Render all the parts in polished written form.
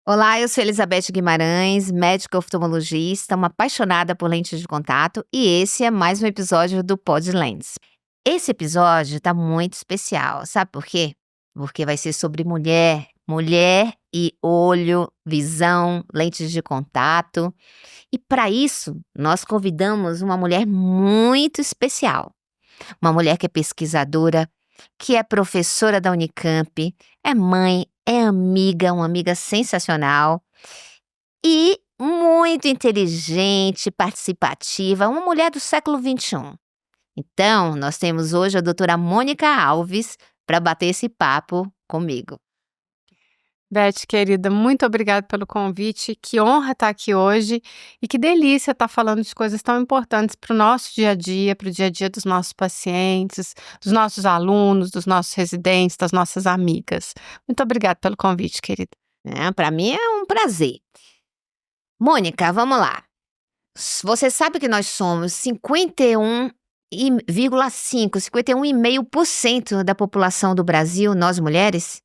Olá, eu sou Elizabeth Guimarães, médica oftalmologista, uma apaixonada por lentes de contato, e esse é mais um episódio do Pod Lens. Esse episódio tá muito especial, sabe por quê? Porque vai ser sobre mulher e olho, visão, lentes de contato. E para isso, nós convidamos uma mulher muito especial. Uma mulher que é pesquisadora, que é professora da Unicamp, é mãe, é amiga, uma amiga sensacional e muito inteligente, participativa, uma mulher do século XXI. Então, nós temos hoje a doutora Mônica Alves para bater esse papo comigo. Beth, querida, muito obrigada pelo convite. Que honra estar aqui hoje e que delícia estar falando de coisas tão importantes para o nosso dia a dia, para o dia a dia dos nossos pacientes, dos nossos alunos, dos nossos residentes, das nossas amigas. Muito obrigada pelo convite, querida. Para mim é um prazer. Mônica, vamos lá. Você sabe que nós somos 51,5% da população do Brasil, nós mulheres?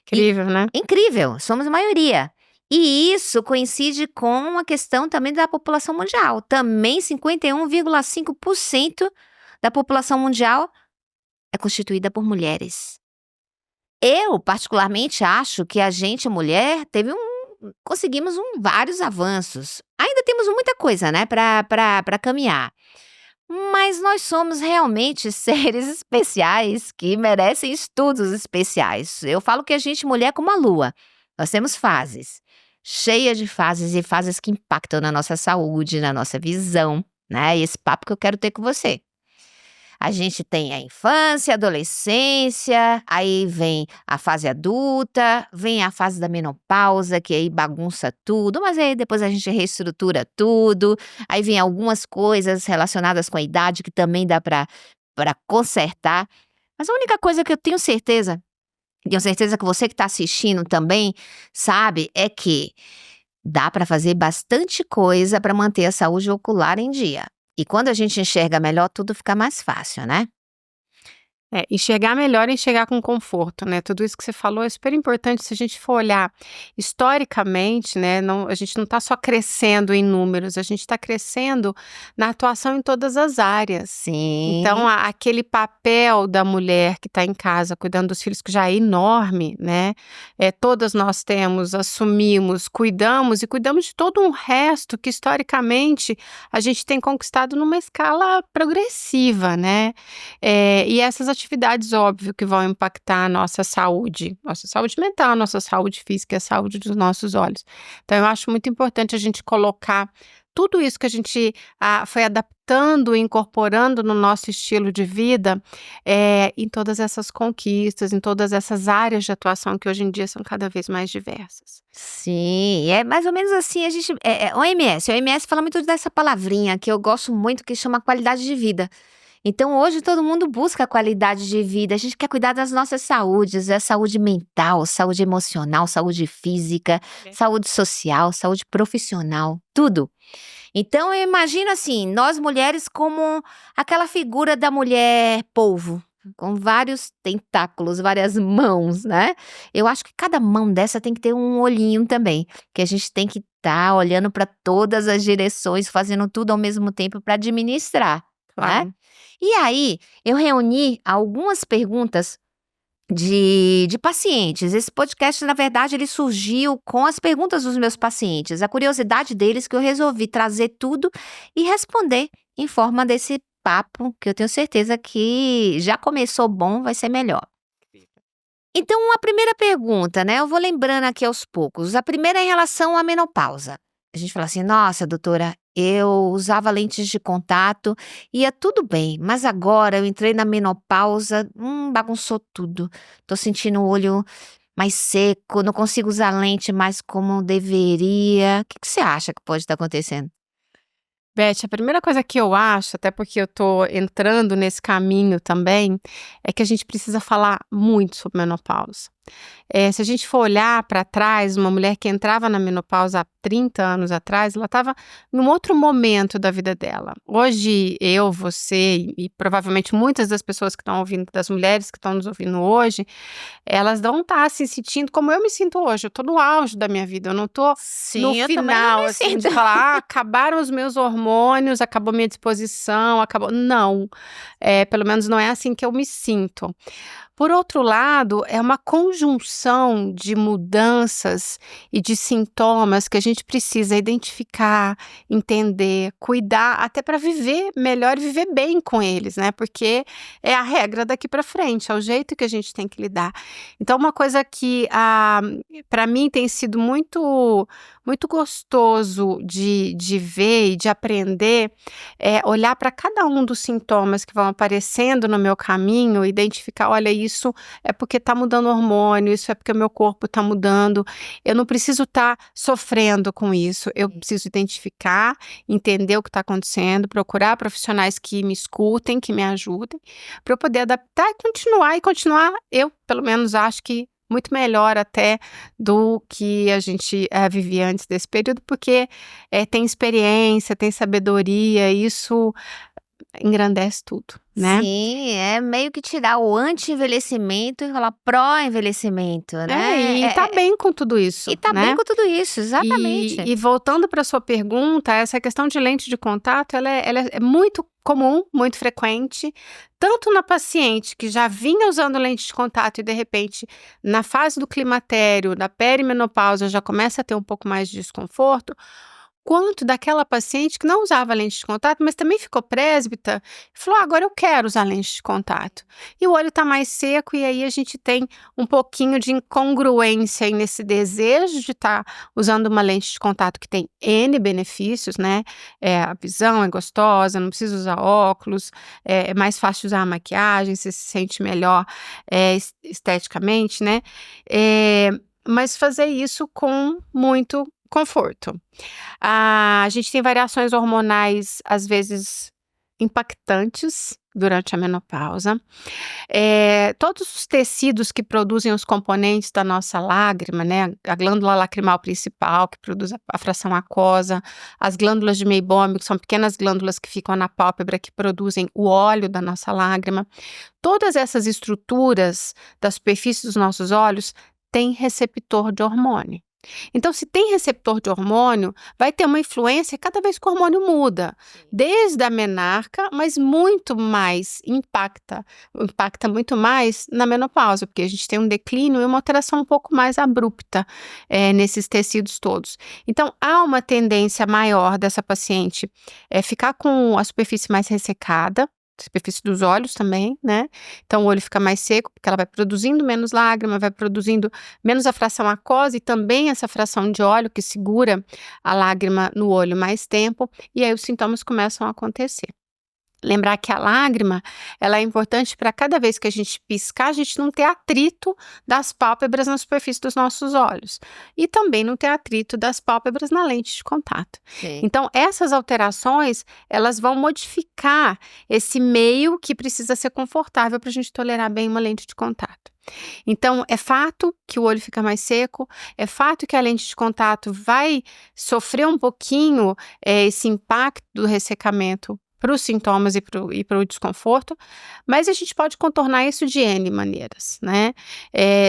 Incrível, né? Incrível, somos a maioria. E isso coincide com a questão também da população mundial. Também 51,5% da população mundial é constituída por mulheres. Eu, particularmente, acho que a gente, mulher, conseguimos vários avanços. Ainda temos muita coisa, né, para caminhar. Mas nós somos realmente seres especiais que merecem estudos especiais. Eu falo que a gente, mulher, é como a lua. Nós temos fases, cheias de fases e fases que impactam na nossa saúde, na nossa visão, né? E esse papo que eu quero ter com você. A gente tem a infância, a adolescência, aí vem a fase adulta, vem a fase da menopausa, que aí bagunça tudo, mas aí depois a gente reestrutura tudo, aí vem algumas coisas relacionadas com a idade que também dá para consertar. Mas a única coisa que eu tenho certeza que você que está assistindo também sabe, é que dá para fazer bastante coisa para manter a saúde ocular em dia. E quando a gente enxerga melhor, tudo fica mais fácil, né? Enxergar melhor e enxergar com conforto, né? Tudo isso que você falou é super importante se a gente for olhar historicamente, né? A gente não está só crescendo em números, a gente está crescendo na atuação em todas as áreas. Sim. Então, aquele papel da mulher que está em casa cuidando dos filhos, que já é enorme, né? Todas nós temos, assumimos, cuidamos e cuidamos de todo um resto que historicamente a gente tem conquistado numa escala progressiva, né? E essas atividades, óbvio, que vão impactar a nossa saúde mental, a nossa saúde física e a saúde dos nossos olhos. Então, eu acho muito importante a gente colocar tudo isso que a gente foi adaptando e incorporando no nosso estilo de vida em todas essas conquistas, em todas essas áreas de atuação que hoje em dia são cada vez mais diversas. Sim, é mais ou menos assim, a gente, OMS fala muito dessa palavrinha que eu gosto muito, que chama qualidade de vida. Então, hoje todo mundo busca qualidade de vida, a gente quer cuidar das nossas saúdes, saúde mental, saúde emocional, saúde física, saúde social, saúde profissional, tudo. Então, eu imagino assim, nós mulheres como aquela figura da mulher polvo, com vários tentáculos, várias mãos, né? Eu acho que cada mão dessa tem que ter um olhinho também, que a gente tem que estar olhando para todas as direções, fazendo tudo ao mesmo tempo para administrar, Claro. né? E aí, eu reuni algumas perguntas de pacientes. Esse podcast, na verdade, ele surgiu com as perguntas dos meus pacientes, a curiosidade deles, que eu resolvi trazer tudo e responder em forma desse papo, que eu tenho certeza que já começou bom, vai ser melhor. Então, a primeira pergunta, né? Eu vou lembrando aqui aos poucos. A primeira é em relação à menopausa. A gente fala assim, nossa, doutora, eu usava lentes de contato, ia tudo bem, mas agora eu entrei na menopausa, bagunçou tudo. Tô sentindo o olho mais seco, não consigo usar lente mais como deveria. O que você acha que pode estar acontecendo? Beth, a primeira coisa que eu acho, até porque eu tô entrando nesse caminho também, é que a gente precisa falar muito sobre menopausa. Se a gente for olhar para trás, uma mulher que entrava na menopausa há 30 anos atrás, ela estava num outro momento da vida dela. Hoje, eu, você e provavelmente muitas das pessoas que estão ouvindo, das mulheres que estão nos ouvindo hoje, elas não estão se sentindo como eu me sinto hoje. Eu estou no auge da minha vida, eu não estou no Sim, eu também não final, me assim, de sinto. falar, acabaram os meus hormônios, acabou minha disposição, acabou. Não, pelo menos não é assim que eu me sinto. Por outro lado, é uma conjunção de mudanças e de sintomas que a gente precisa identificar, entender, cuidar, até para viver melhor e viver bem com eles, né? Porque é a regra daqui para frente, é o jeito que a gente tem que lidar. Então, uma coisa que para mim tem sido muito gostoso de ver e de aprender é olhar para cada um dos sintomas que vão aparecendo no meu caminho, identificar, olha, isso é porque está mudando o hormônio, isso é porque o meu corpo está mudando. Eu não preciso estar sofrendo com isso, eu preciso identificar, entender o que está acontecendo, procurar profissionais que me escutem, que me ajudem, para eu poder adaptar e continuar, eu pelo menos acho que muito melhor até do que a gente vivia antes desse período, porque tem experiência, tem sabedoria, isso engrandece tudo, né? Sim, é meio que tirar o anti-envelhecimento e falar pró-envelhecimento, né. E tá bem com tudo isso, E tá bem né? com tudo isso, exatamente. E voltando para sua pergunta, essa questão de lente de contato, ela é muito comum, muito frequente, tanto na paciente que já vinha usando lente de contato e de repente, na fase do climatério, da perimenopausa, já começa a ter um pouco mais de desconforto, quanto daquela paciente que não usava lente de contato, mas também ficou presbita, e falou: agora eu quero usar lente de contato. E o olho está mais seco, e aí a gente tem um pouquinho de incongruência aí nesse desejo de estar usando uma lente de contato que tem N benefícios, né? A visão é gostosa, não precisa usar óculos, é mais fácil usar a maquiagem, você se sente melhor esteticamente, né? Mas fazer isso com muito conforto. A gente tem variações hormonais, às vezes, impactantes durante a menopausa. Todos os tecidos que produzem os componentes da nossa lágrima, né, a glândula lacrimal principal, que produz a fração aquosa, as glândulas de meibômio, que são pequenas glândulas que ficam na pálpebra, que produzem o óleo da nossa lágrima. Todas essas estruturas da superfície dos nossos olhos têm receptor de hormônio. Então, se tem receptor de hormônio, vai ter uma influência cada vez que o hormônio muda, desde a menarca, mas muito mais impacta muito mais na menopausa, porque a gente tem um declínio e uma alteração um pouco mais abrupta nesses tecidos todos. Então, há uma tendência maior dessa paciente ficar com a superfície mais ressecada, superfície dos olhos também, né? Então o olho fica mais seco, porque ela vai produzindo menos lágrima, vai produzindo menos a fração aquosa e também essa fração de óleo que segura a lágrima no olho mais tempo, e aí os sintomas começam a acontecer. Lembrar que a lágrima, ela é importante para cada vez que a gente piscar, a gente não ter atrito das pálpebras na superfície dos nossos olhos. E também não ter atrito das pálpebras na lente de contato. Sim. Então, essas alterações, elas vão modificar esse meio que precisa ser confortável para a gente tolerar bem uma lente de contato. Então, é fato que o olho fica mais seco, é fato que a lente de contato vai sofrer um pouquinho esse impacto do ressecamento para os sintomas e para o desconforto, mas a gente pode contornar isso de N maneiras, né?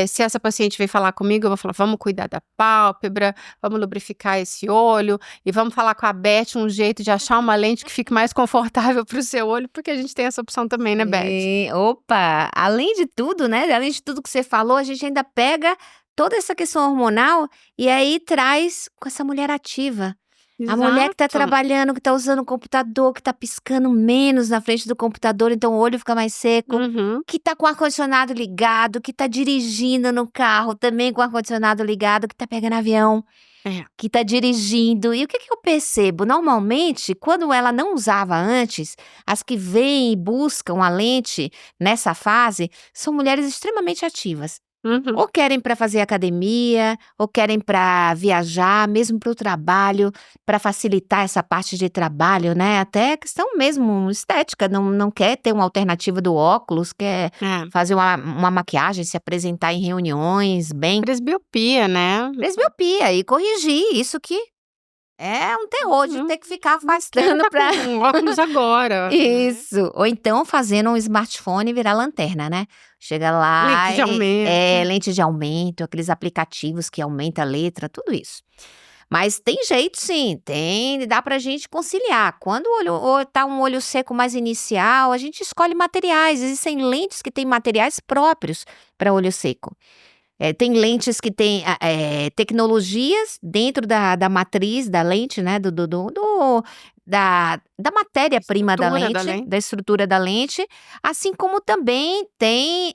Se essa paciente vem falar comigo, eu vou falar, vamos cuidar da pálpebra, vamos lubrificar esse olho, e vamos falar com a Beth um jeito de achar uma lente que fique mais confortável para o seu olho, porque a gente tem essa opção também, né, Beth? Opa, além de tudo, né, além de tudo que você falou, a gente ainda pega toda essa questão hormonal e aí traz com essa mulher ativa. A mulher que tá Exato. trabalhando, que tá usando o computador, que tá piscando menos na frente do computador, então o olho fica mais seco, Uhum. que tá com o ar-condicionado ligado, que tá dirigindo no carro também com o ar-condicionado ligado, que tá pegando avião, que tá dirigindo. E o que eu percebo? Normalmente, quando ela não usava antes, as que vêm e buscam a lente nessa fase são mulheres extremamente ativas. Uhum. Ou querem para fazer academia, ou querem para viajar, mesmo para o trabalho, para facilitar essa parte de trabalho, né, até questão mesmo estética, não quer ter uma alternativa do óculos, quer É. fazer uma maquiagem, se apresentar em reuniões bem Presbiopia, né. presbiopia e corrigir, isso que é um terror de Não ter que ficar não quero afastando estar para com óculos agora, né. isso, ou então fazendo um smartphone virar lanterna, né. Chega lá Lente de aumento. lente de aumento, aqueles aplicativos que aumenta a letra, tudo isso. Mas tem jeito sim, dá pra gente conciliar. Quando o olho ou tá um olho seco mais inicial, a gente escolhe materiais, existem lentes que têm materiais próprios para olho seco. Tem lentes que têm tecnologias dentro da matriz da lente, né, da matéria-prima da Estrutura da lente, lente. da estrutura da lente, assim como também tem,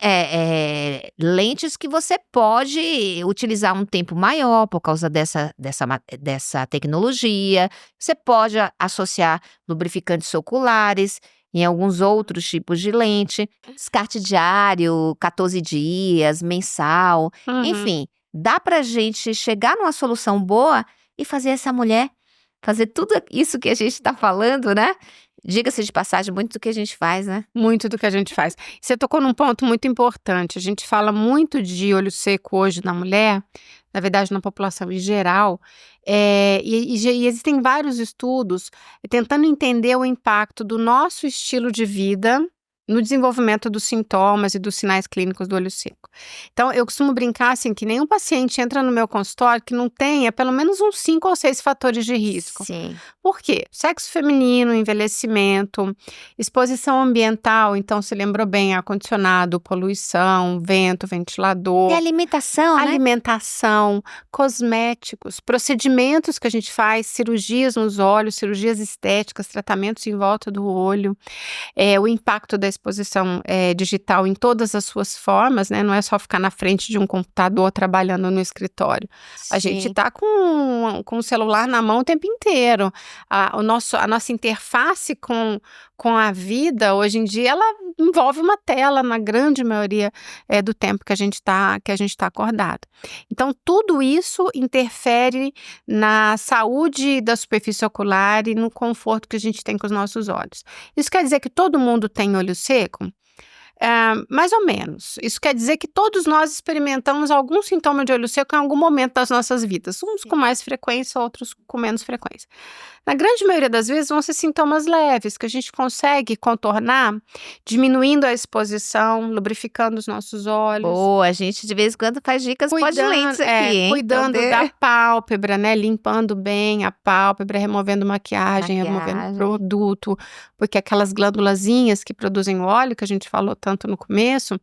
lentes que você pode utilizar um tempo maior por causa dessa tecnologia. Você pode associar lubrificantes oculares em alguns outros tipos de lente, descarte diário, 14 dias, mensal, Uhum. enfim, dá pra gente chegar numa solução boa e fazer essa mulher fazer tudo isso que a gente tá falando, né. Diga-se de passagem, muito do que a gente faz, né. Muito do que a gente faz. Você tocou num ponto muito importante, a gente fala muito de olho seco hoje na mulher, na verdade na população em geral, e existem vários estudos tentando entender o impacto do nosso estilo de vida no desenvolvimento dos sintomas e dos sinais clínicos do olho seco. Então eu costumo brincar, assim, que nenhum paciente entra no meu consultório que não tenha pelo menos uns 5 ou 6 fatores de risco. Sim. Por quê? Sexo feminino, envelhecimento, exposição ambiental, então se lembrou bem, ar-condicionado, poluição, vento, E ventilador, alimentação, né. alimentação, cosméticos, procedimentos que a gente faz, cirurgias nos olhos, cirurgias estéticas, tratamentos em volta do olho, o impacto da exposição, digital em todas as suas formas, né, não é só ficar na frente de um computador trabalhando no escritório. A gente Sim. tá com o celular na mão o tempo inteiro. A nossa interface com a vida, hoje em dia, ela envolve uma tela na grande maioria, do tempo que a gente tá acordado. Então tudo isso interfere na saúde da superfície ocular e no conforto que a gente tem com os nossos olhos. Isso quer dizer que todo mundo tem olho seco? Mais ou menos. Isso quer dizer que todos nós experimentamos algum sintoma de olho seco em algum momento das nossas vidas, uns com mais frequência, outros com menos frequência. Na grande maioria das vezes vão ser sintomas leves, que a gente consegue contornar diminuindo a exposição, lubrificando os nossos olhos, Boa, a gente de vez em quando faz dicas pós-lentes aqui, hein. cuidando Então da pálpebra, né, limpando bem a pálpebra, removendo maquiagem, removendo maquiagem. produto, porque aquelas glândulazinhas que produzem o óleo, que a gente falou tanto no começo,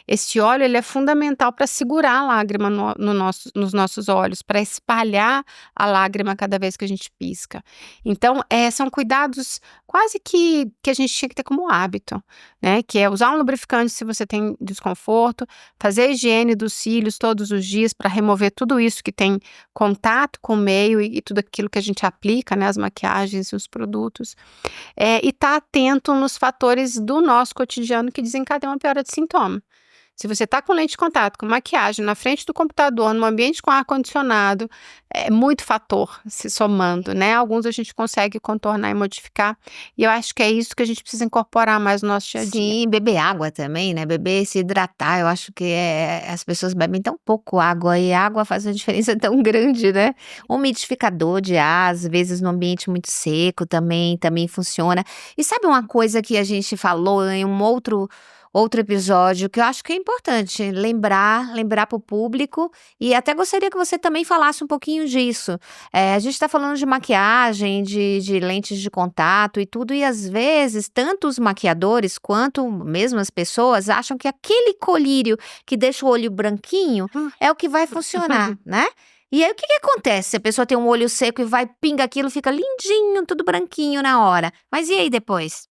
esse óleo ele é fundamental para segurar a lágrima nos nossos olhos, para espalhar a lágrima cada vez que a gente pisca. Então, são cuidados quase que a gente tinha que ter como hábito, né, que é usar um lubrificante se você tem desconforto, fazer a higiene dos cílios todos os dias para remover tudo isso que tem contato com o meio e tudo aquilo que a gente aplica, né, as maquiagens e os produtos. E estar atento nos fatores do nosso cotidiano que desencadeiam uma piora de sintoma. Se você está com lente de contato, com maquiagem, na frente do computador, num ambiente com ar-condicionado, é muito fator se somando, né? Alguns a gente consegue contornar e modificar, e eu acho que é isso que a gente precisa incorporar mais no nosso dia a dia. Sim, beber água também, né, beber, se hidratar, eu acho que as pessoas bebem tão pouco água e a água faz uma diferença tão grande, né. Umidificador de ar, às vezes no ambiente muito seco também funciona. E sabe uma coisa que a gente falou em um outro episódio que eu acho que é importante lembrar para o público e até gostaria que você também falasse um pouquinho disso. A gente está falando de maquiagem, de lentes de contato e tudo, e às vezes tanto os maquiadores quanto mesmo as pessoas acham que aquele colírio que deixa o olho branquinho é o que vai funcionar, né. E aí o que acontece se a pessoa tem um olho seco e pinga aquilo, fica lindinho, tudo branquinho na hora. Mas e aí depois?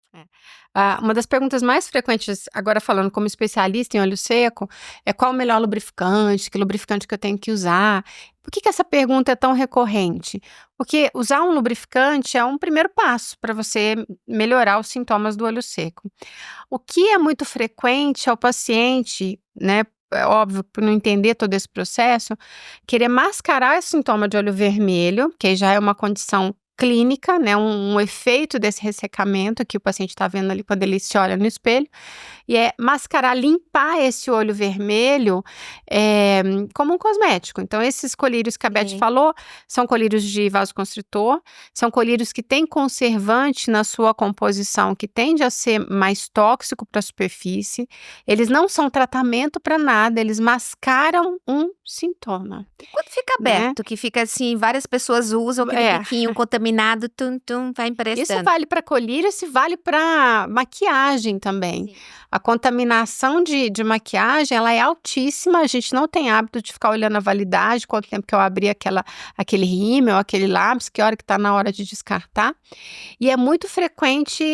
Uma das perguntas mais frequentes, agora falando como especialista em olho seco, é qual o melhor lubrificante, que lubrificante que eu tenho que usar. Por que essa pergunta é tão recorrente? Porque usar um lubrificante é um primeiro passo para você melhorar os sintomas do olho seco. O que é muito frequente é o paciente, né, é óbvio, por não entender todo esse processo, querer mascarar esse sintoma de olho vermelho, que aí já é uma condição clínica, né, um efeito desse ressecamento que o paciente está vendo ali quando ele se olha no espelho, e é mascarar, limpar esse olho vermelho, como um cosmético. Então esses colírios que a Beth Sim. falou, são colírios de vasoconstritor, são colírios que têm conservante na sua composição, que tende a ser mais tóxico para a superfície, eles não são tratamento para nada, eles mascaram um sintoma, Quando fica né. aberto, que fica assim, várias pessoas usam aquele É. biquinho contaminado, tum, tum, vai Isso emprestando. vale para colírio, isso vale para maquiagem também. Sim. A contaminação de maquiagem, ela é altíssima, a gente não tem hábito de ficar olhando a validade, quanto tempo que eu abri aquele rímel, aquele lápis, que hora que está na hora de descartar. E é muito frequente,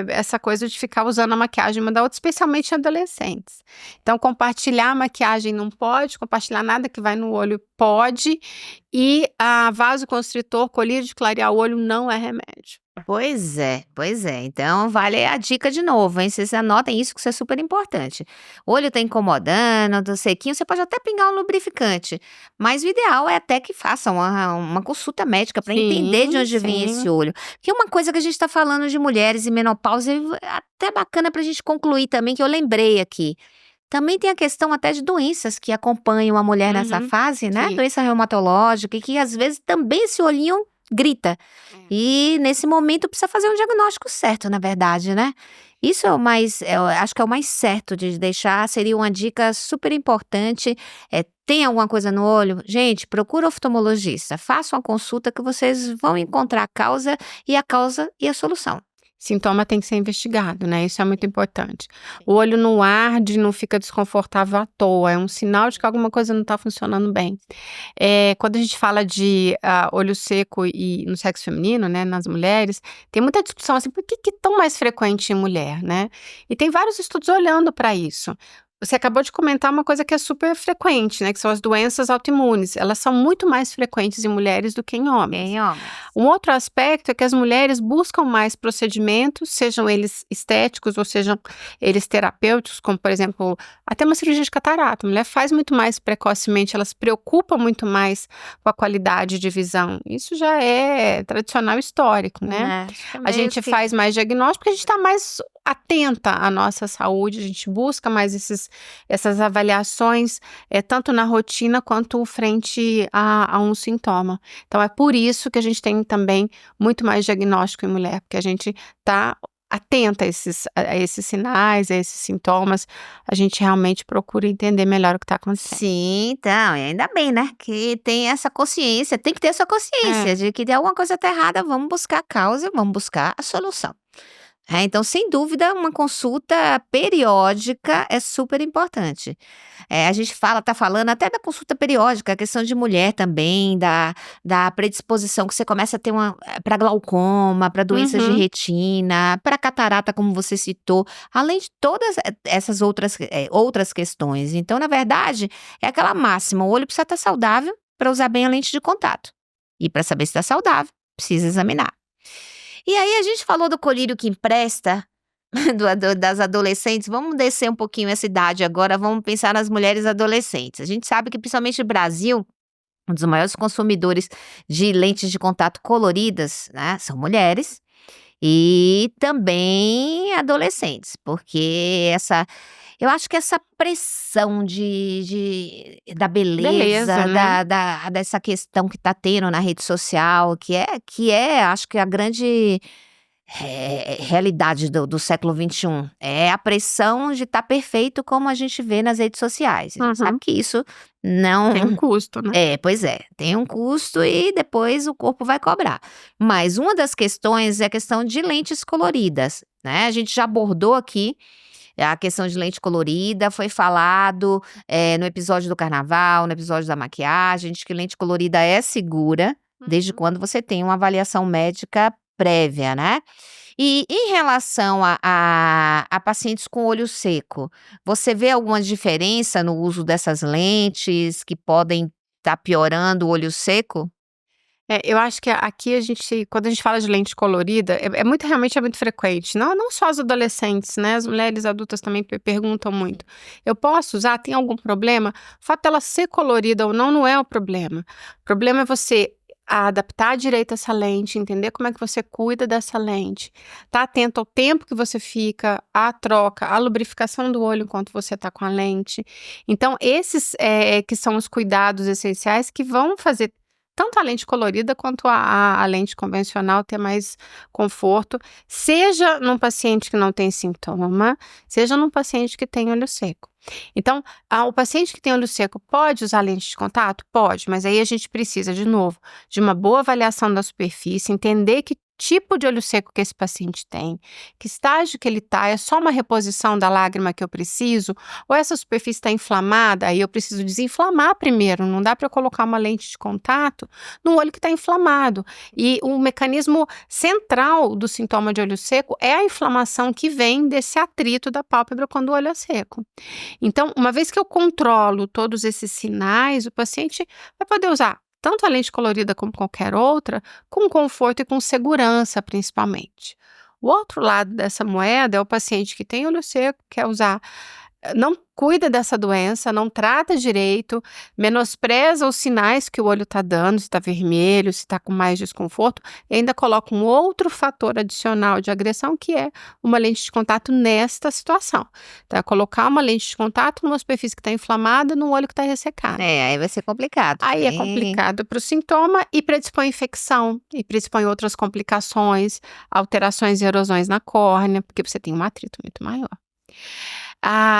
essa coisa de ficar usando a maquiagem uma da outra, especialmente em adolescentes. Então compartilhar a maquiagem não pode, compartilhar nada que vai no olho pode, e a vasoconstritor, colírio de clarear o olho não é remédio. Pois é, pois é. Então vale a dica de novo, hein, vocês anotem isso que isso é super importante. O olho tá incomodando, tá sequinho, você pode até pingar um lubrificante, mas o ideal é até que faça uma consulta médica para entender de Sim, onde vem esse sim. olho. Porque uma coisa que a gente tá falando de mulheres e menopausa, e até bacana pra gente concluir também, que eu lembrei aqui. Também tem a questão até de doenças que acompanham a mulher nessa Uhum. fase, né, Sim. doença reumatológica, e que às vezes também esse olhinho grita. É. E nesse momento precisa fazer um diagnóstico certo, na verdade, né. Isso é o mais, eu acho que é o mais certo de deixar, seria uma dica super importante. Tem alguma coisa no olho? Gente, procura oftalmologista, faça uma consulta que vocês vão encontrar a causa e a solução. Sintoma tem que ser investigado, né, isso é muito importante. O olho não arde, não fica desconfortável à toa, é um sinal de que alguma coisa não está funcionando bem. Quando a gente fala de, olho seco e no sexo feminino, né, nas mulheres, tem muita discussão, assim, por que é tão mais frequente em mulher, né? E tem vários estudos olhando para isso. Você acabou de comentar uma coisa que é super frequente, né, que são as doenças autoimunes, elas são muito mais frequentes em mulheres do que em homens. Em homens. Um outro aspecto é que as mulheres buscam mais procedimentos, sejam eles estéticos ou sejam eles terapêuticos, como por exemplo, até uma cirurgia de catarata. A mulher faz muito mais precocemente, ela se preocupa muito mais com a qualidade de visão. Isso já é tradicional histórico, né? Acho que é A meio gente que faz mais diagnóstico porque a gente está mais atenta à nossa saúde, a gente busca mais essas avaliações, tanto na rotina quanto frente a um sintoma. Então é por isso que a gente tem também muito mais diagnóstico em mulher, porque a gente está atenta a esses sinais, a esses sintomas, a gente realmente procura entender melhor o que está acontecendo. sim, então, e ainda bem, né, que tem essa consciência, tem que ter essa É. consciência de que tem alguma coisa tá errada, vamos buscar a causa, vamos buscar a solução. Então, sem dúvida, uma consulta periódica é super importante. A gente tá falando até da consulta periódica, a questão de mulher também, da predisposição que você começa a ter para glaucoma, para doenças de Uhum. retina, para catarata, como você citou, além de todas essas outras questões. Então, na verdade, é aquela máxima: o olho precisa estar saudável para usar bem a lente de contato. E para saber se está saudável, precisa examinar. E aí a gente falou do colírio que empresta, das adolescentes, vamos descer um pouquinho essa idade agora, vamos pensar nas mulheres adolescentes. A gente sabe que principalmente no Brasil, um dos maiores consumidores de lentes de contato coloridas, né, são mulheres e também adolescentes, porque eu acho que essa pressão da beleza, Beleza, né? dessa questão que tá tendo na rede social, que é acho que a grande realidade do século XXI, é a pressão de estar perfeito como a gente vê nas redes sociais. A gente sabe Uhum. que isso não Tem um custo, né? pois é, tem um custo e depois o corpo vai cobrar. Mas uma das questões é a questão de lentes coloridas, né, a gente já abordou aqui a questão de lente colorida, foi falado, no episódio do carnaval, no episódio da maquiagem, de que lente colorida é segura, desde Uhum. quando você tem uma avaliação médica prévia, né. E em relação a pacientes com olho seco, você vê alguma diferença no uso dessas lentes que podem estar piorando o olho seco? Eu acho que aqui quando a gente fala de lente colorida, realmente é muito frequente. Não só os adolescentes, né? As mulheres adultas também perguntam muito. Eu posso usar? Tem algum problema? O fato dela ser colorida ou não é o problema. O problema é você adaptar direito essa lente, entender como é que você cuida dessa lente, tá atento ao tempo que você fica, à troca, à lubrificação do olho enquanto você está com a lente. Então, esses que são os cuidados essenciais que vão fazer tanto a lente colorida quanto a lente convencional ter mais conforto, seja num paciente que não tem sintoma, seja num paciente que tem olho seco. Então, o paciente que tem olho seco pode usar lente de contato? Pode, mas aí a gente precisa, de novo, de uma boa avaliação da superfície, entender que tipo de olho seco que esse paciente tem, que estágio que ele está, é só uma reposição da lágrima que eu preciso, ou essa superfície está inflamada, aí eu preciso desinflamar primeiro, não dá para eu colocar uma lente de contato no olho que está inflamado. E o mecanismo central do sintoma de olho seco é a inflamação que vem desse atrito da pálpebra quando o olho é seco. Então, uma vez que eu controlo todos esses sinais, o paciente vai poder usar tanto a lente colorida como qualquer outra, com conforto e com segurança, principalmente. O outro lado dessa moeda é o paciente que tem olho seco, quer usar, não cuida dessa doença, não trata direito, menospreza os sinais que o olho está dando, se está vermelho, se está com mais desconforto, e ainda coloca um outro fator adicional de agressão, que é uma lente de contato nesta situação. Então, colocar uma lente de contato numa superfície que está inflamada, num olho que está ressecado. Aí vai ser complicado. Aí é complicado para o sintoma e predispõe infecção, e predispõe outras complicações, alterações e erosões na córnea, porque você tem um atrito muito maior.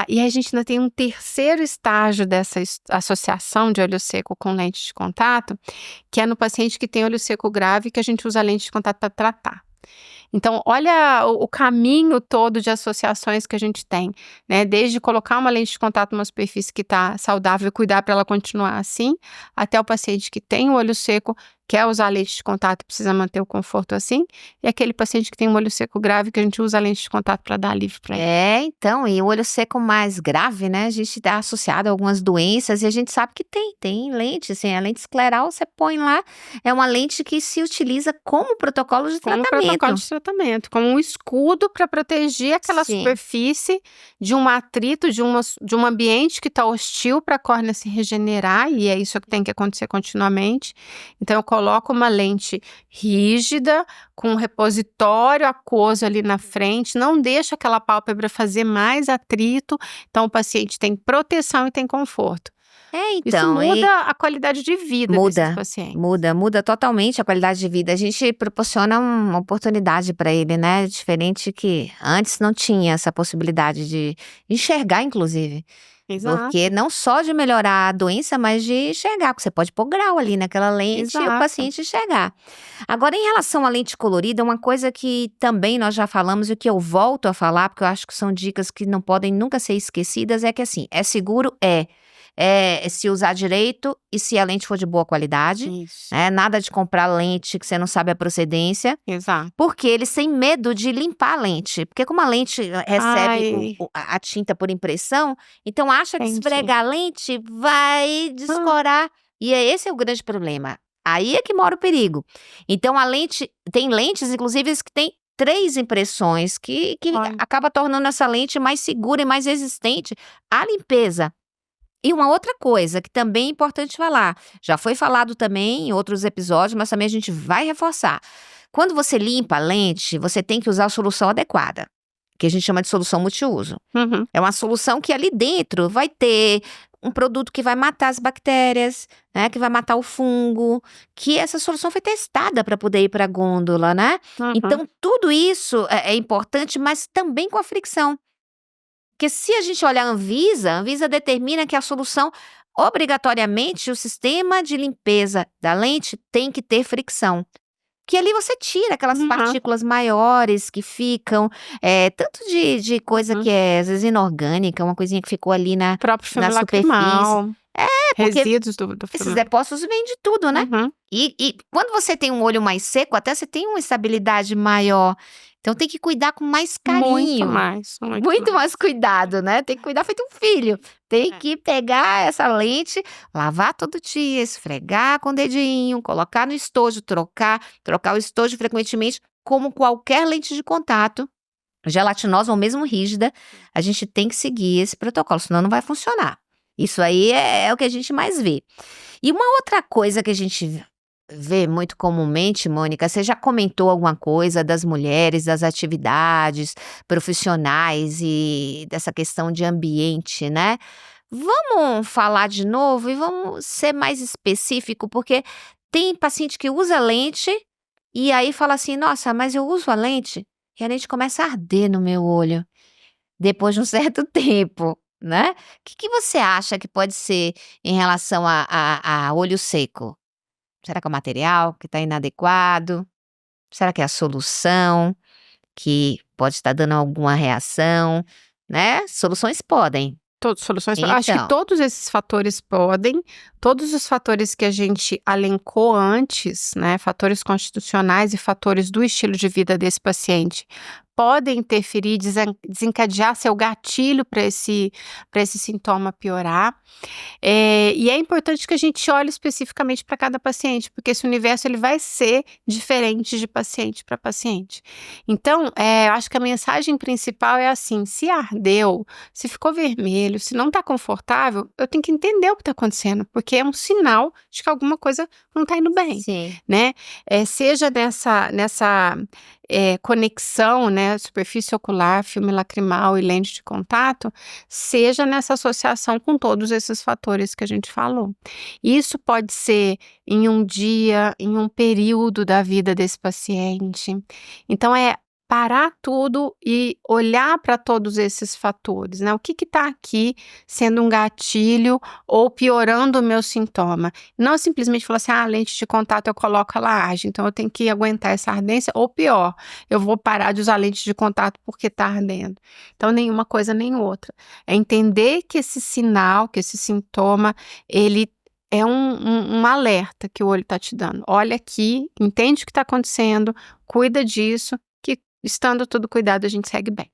E a gente ainda tem um terceiro estágio dessa associação de olho seco com lente de contato, que é no paciente que tem olho seco grave, que a gente usa lente de contato para tratar. Então, olha o caminho todo de associações que a gente tem, né? Desde colocar uma lente de contato numa superfície que está saudável e cuidar para ela continuar assim, até o paciente que tem o olho seco, quer usar lente de contato e precisa manter o conforto assim, e aquele paciente que tem um olho seco grave que a gente usa a lente de contato para dar alívio para ele. Então, e o olho seco mais grave, né? A gente está associado a algumas doenças e a gente sabe que tem lente, assim, a lente escleral você põe lá, é uma lente que se utiliza como protocolo de Como tratamento. protocolo de tratamento, como um escudo para proteger aquela Sim. superfície de um atrito, de um ambiente que está hostil para a córnea se regenerar, e é isso que tem que acontecer continuamente. Então, eu coloco uma lente rígida, com um repositório aquoso ali na frente, não deixa aquela pálpebra fazer mais atrito, então o paciente tem proteção e tem conforto. Isso muda a qualidade de vida desses pacientes. Muda totalmente a qualidade de vida. A gente proporciona uma oportunidade para ele, né? Diferente que antes não tinha essa possibilidade de enxergar, inclusive. Exato. Porque não só de melhorar a doença, mas de enxergar, porque você pode pôr grau ali naquela lente e o paciente enxergar. Agora, em relação à lente colorida, uma coisa que também nós já falamos e que eu volto a falar, porque eu acho que são dicas que não podem nunca ser esquecidas, é que assim, é seguro, se usar direito e se a lente for de boa qualidade, Isso. né? Nada de comprar lente que você não sabe a procedência, Exato. porque eles têm medo de limpar a lente, porque como a lente recebe a tinta por impressão, então acha que esfregar a lente vai descorar, e esse é o grande problema. Aí é que mora o perigo. Então a lente, tem lentes inclusive que tem 3 impressões, que acaba tornando essa lente mais segura e mais resistente à limpeza. E uma outra coisa que também é importante falar, já foi falado também em outros episódios, mas também a gente vai reforçar. Quando você limpa a lente, você tem que usar a solução adequada, que a gente chama de solução multiuso. É uma solução que ali dentro vai ter um produto que vai matar as bactérias, né, que vai matar o fungo, que essa solução foi testada para poder ir para a gôndola, né? Então, tudo isso é importante, mas também com a fricção. Porque se a gente olhar a Anvisa determina que a solução, obrigatoriamente, o sistema de limpeza da lente tem que ter fricção. Que ali você tira aquelas partículas maiores que ficam, tanto de coisa que é, às vezes, inorgânica, uma coisinha que ficou ali na próprio filme superfície. lacrimal, Porque resíduos do filme. esses depósitos vêm de tudo, né? E quando você tem um olho mais seco, até você tem uma estabilidade maior. Então tem que cuidar com mais Muito carinho. mais, muito Muito mais mais. cuidado, né? Tem que cuidar feito um filho. Tem que pegar essa lente, lavar todo dia, esfregar com o dedinho, colocar no estojo, trocar o estojo frequentemente, como qualquer lente de contato, gelatinosa ou mesmo rígida, a gente tem que seguir esse protocolo, senão não vai funcionar. Isso aí é o que a gente mais vê. E uma outra coisa que a gente vê muito comumente, Mônica, você já comentou alguma coisa das mulheres, das atividades profissionais e dessa questão de ambiente, né? Vamos falar de novo e vamos ser mais específico, porque tem paciente que usa lente e aí fala assim: nossa, mas eu uso a lente e a lente começa a arder no meu olho depois de um certo tempo, né? O que você acha que pode ser em relação a olho seco? Será que é o material que está inadequado? Será que é a solução que pode estar dando alguma reação, né? Soluções podem. Soluções. Acho que Então, todos esses fatores podem, todos os fatores que a gente elencou antes, né, fatores constitucionais e fatores do estilo de vida desse paciente, podem interferir, desencadear seu gatilho para esse sintoma piorar. E é importante que a gente olhe especificamente para cada paciente, porque esse universo ele vai ser diferente de paciente para paciente. Então, eu acho que a mensagem principal é assim: se ardeu, se ficou vermelho, se não está confortável, eu tenho que entender o que está acontecendo, porque é um sinal de que alguma coisa não está indo bem, sim. né? Seja nessa conexão, né, superfície ocular, filme lacrimal e lente de contato, seja nessa associação com todos esses fatores que a gente falou. Isso pode ser em um dia, em um período da vida desse paciente. Então, parar tudo e olhar para todos esses fatores, né? O que está aqui sendo um gatilho ou piorando o meu sintoma? Não simplesmente falar assim: lente de contato eu coloco, ela age, então eu tenho que aguentar essa ardência, ou pior, eu vou parar de usar lente de contato porque está ardendo. Então, nenhuma coisa nem outra. É entender que esse sinal, que esse sintoma, ele é um alerta que o olho está te dando. Olha aqui, entende o que está acontecendo, cuida disso, que estando tudo cuidado a gente segue bem.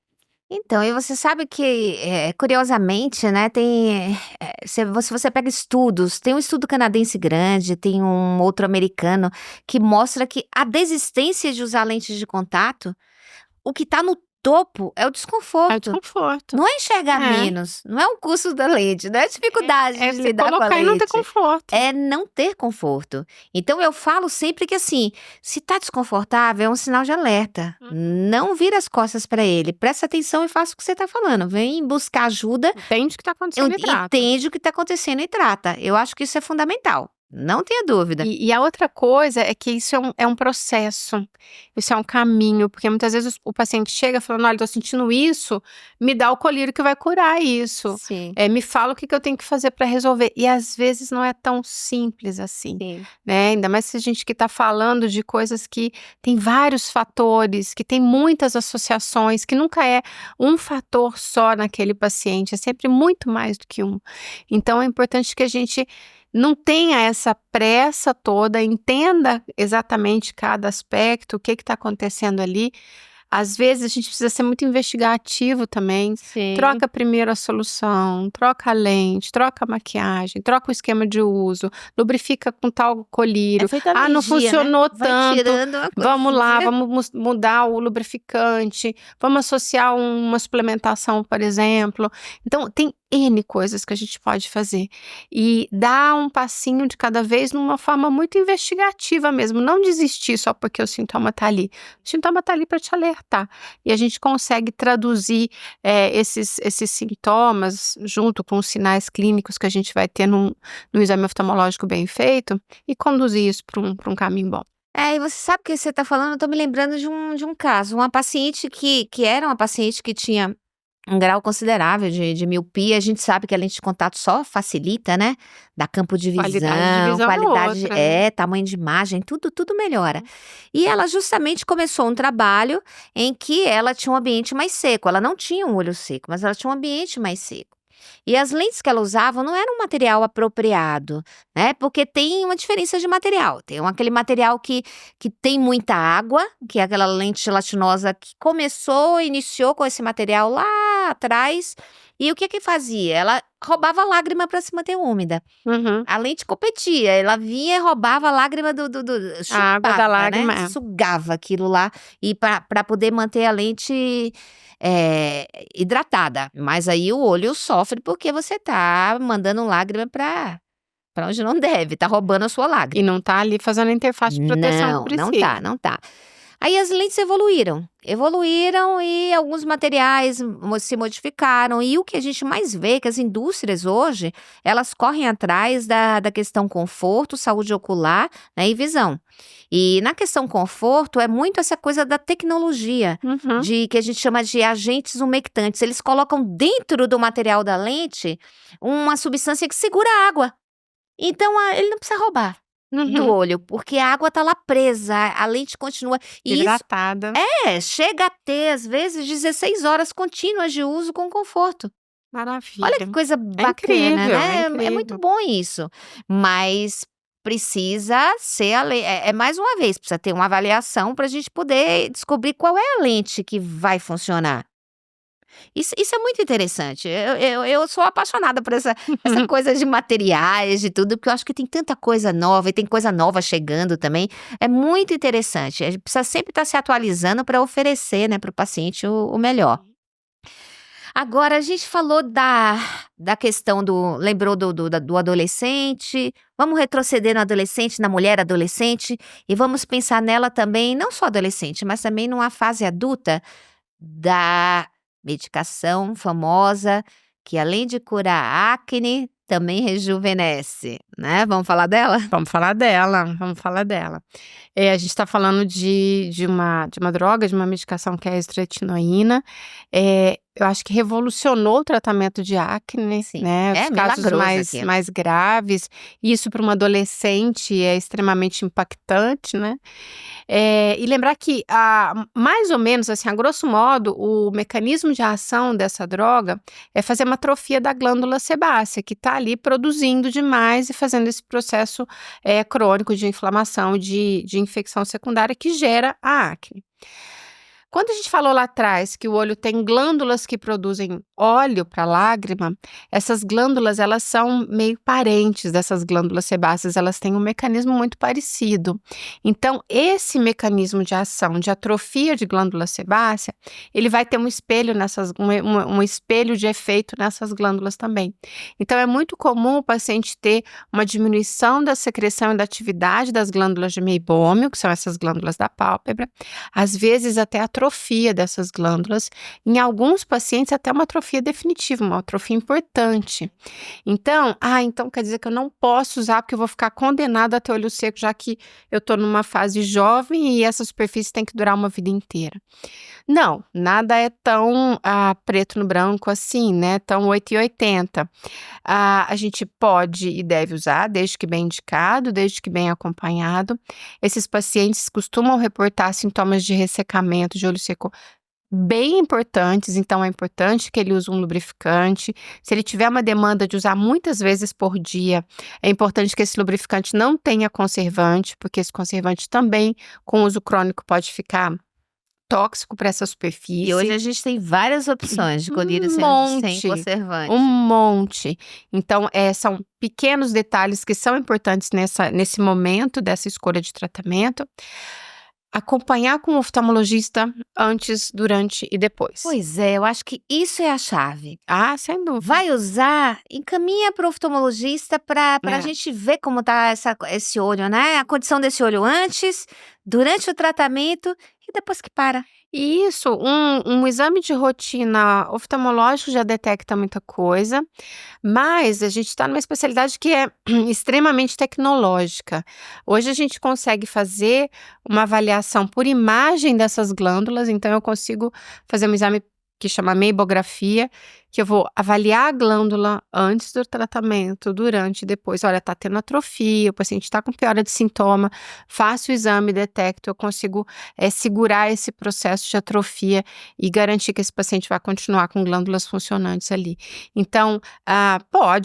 Então, e você sabe que, curiosamente, né, tem, se você pega estudos, tem um estudo canadense grande, tem um outro americano, que mostra que a desistência de usar lentes de contato, o que está no topo é o É o desconforto. desconforto. Não é enxergar É. menos, não é o custo da lente, não é a dificuldade de Você lidar com a colocar e não ter lente. conforto. É não ter conforto. Então eu falo sempre que assim, se tá desconfortável, é um sinal de alerta. Não vira as costas para ele. Presta atenção e faça o que você tá falando. Vem buscar ajuda, Entende o que está acontecendo e trata. entende o que tá acontecendo e trata. Eu acho que isso é fundamental. Não tenha dúvida. E a outra coisa é que isso é um processo, isso é um caminho, porque muitas vezes o paciente chega falando: olha, tô sentindo isso, me dá o colírio que vai curar isso. Sim, Me fala o que eu tenho que fazer para resolver. E às vezes não é tão simples assim, sim. né? Ainda mais se a gente que está falando de coisas que tem vários fatores, que tem muitas associações, que nunca é um fator só naquele paciente, é sempre muito mais do que um. Então é importante que a gente não tenha essa pressa toda, entenda exatamente cada aspecto, o que está acontecendo ali. Às vezes a gente precisa ser muito investigativo também. Sim. Troca primeiro a solução, troca a lente, troca a maquiagem, troca o esquema de uso, lubrifica com tal colírio. É feito a Não energia, funcionou né? Vai tanto. tirando uma Vamos lá, coisinha. vamos mudar o lubrificante, vamos associar uma suplementação, por exemplo. Então, tem N coisas que a gente pode fazer. E dar um passinho de cada vez numa forma muito investigativa mesmo. Não desistir só porque o sintoma está ali. O sintoma está ali para te alertar. E a gente consegue traduzir esses sintomas junto com os sinais clínicos que a gente vai ter no exame oftalmológico bem feito e conduzir isso para um caminho bom. E você sabe o que você está falando? Eu tô me lembrando de um caso. Uma paciente que era uma paciente que tinha um grau considerável de miopia. A gente sabe que a lente de contato só facilita, né? Dá campo de visão, Qualidade outra, né? tamanho de imagem, tudo melhora. E ela justamente começou um trabalho em que ela tinha um ambiente mais seco. Ela não tinha um olho seco, mas ela tinha um ambiente mais seco. E as lentes que ela usava não eram um material apropriado, né? Porque tem uma diferença de material. Tem aquele material que tem muita água, que é aquela lente gelatinosa que iniciou com esse material lá atrás. E o que que fazia? Ela roubava a lágrima para se manter úmida. Uhum. A lente competia, ela vinha e roubava a lágrima A água da chupava, lágrima, né? Sugava aquilo lá e para poder manter a lente hidratada. Mas aí o olho sofre porque você tá mandando lágrima para onde não deve, tá roubando a sua lágrima. E não tá ali fazendo a interface de proteção que Não precisa. não tá. Aí as lentes evoluíram e alguns materiais se modificaram, e o que a gente mais vê é que as indústrias hoje, elas correm atrás da questão conforto, saúde ocular, né, e visão. E na questão conforto é muito essa coisa da tecnologia, Uhum. que a gente chama de agentes umectantes. Eles colocam dentro do material da lente uma substância que segura a água. Então ele não precisa roubar do Uhum. olho, porque a água tá lá presa, a lente continua. E isso Hidratada. chega a ter, às vezes, 16 horas contínuas de uso com conforto. Maravilha. Olha que coisa bacana, incrível, né? é É muito incrível. bom isso. Mas precisa ser mais uma vez, precisa ter uma avaliação para a gente poder descobrir qual é a lente que vai funcionar. Isso é muito interessante. Eu sou apaixonada por essa coisa de materiais, de tudo, porque eu acho que tem tanta coisa nova e tem coisa nova chegando também. É muito interessante. A gente precisa sempre estar se atualizando para oferecer, né, para o paciente o melhor. Agora, a gente falou da questão lembrou do adolescente. Vamos retroceder no adolescente, na mulher adolescente, e vamos pensar nela também, não só adolescente, mas também numa fase adulta, da medicação famosa, que além de curar acne, também rejuvenesce, né? Vamos falar dela? Vamos falar dela, vamos falar dela. A gente está falando de uma droga, de uma medicação que é a estretinoína. Eu acho que revolucionou o tratamento de acne, Sim, né, os casos milagroso mais aquilo. mais graves. Isso para uma adolescente é extremamente impactante, né. E lembrar que mais ou menos, assim, a grosso modo, o mecanismo de ação dessa droga é fazer uma atrofia da glândula sebácea, que está ali produzindo demais e fazendo esse processo crônico de inflamação, de infecção secundária que gera a acne. Quando a gente falou lá atrás que o olho tem glândulas que produzem óleo para lágrima, essas glândulas, elas são meio parentes dessas glândulas sebáceas, elas têm um mecanismo muito parecido. Então, esse mecanismo de ação de atrofia de glândula sebácea, ele vai ter um espelho um espelho de efeito nessas glândulas também. Então, é muito comum o paciente ter uma diminuição da secreção e da atividade das glândulas de meibômio, que são essas glândulas da pálpebra, às vezes até atrofia dessas glândulas, em alguns pacientes até uma atrofia definitiva, uma atrofia importante. Então, então quer dizer que eu não posso usar porque eu vou ficar condenada a ter olho seco, já que eu estou numa fase jovem e essa superfície tem que durar uma vida inteira. Não, nada é tão preto no branco assim, né, tão 8 e 80. A gente pode e deve usar, desde que bem indicado, desde que bem acompanhado. Esses pacientes costumam reportar sintomas de ressecamento, de olho seco bem importantes, então é importante que ele use um lubrificante. Se ele tiver uma demanda de usar muitas vezes por dia, é importante que esse lubrificante não tenha conservante, porque esse conservante também, com uso crônico, pode ficar tóxico para essa superfície. E hoje a gente tem várias opções de colírio sem conservante. Um monte. Então, são pequenos detalhes que são importantes nesse momento dessa escolha de tratamento. Acompanhar com o oftalmologista antes, durante e depois. Pois é, eu acho que isso é a chave. Sem dúvida. Vai usar, encaminha para o oftalmologista para a gente ver como tá esse olho, né? A condição desse olho antes, durante o tratamento e depois que para. Isso, um exame de rotina oftalmológico já detecta muita coisa, mas a gente está numa especialidade que é extremamente tecnológica. Hoje a gente consegue fazer uma avaliação por imagem dessas glândulas, então eu consigo fazer um exame que chama meibografia, que eu vou avaliar a glândula antes do tratamento, durante e depois. Olha, tá tendo atrofia, o paciente está com piora de sintoma, faço o exame, detecto, eu consigo segurar esse processo de atrofia e garantir que esse paciente vai continuar com glândulas funcionantes ali. Então,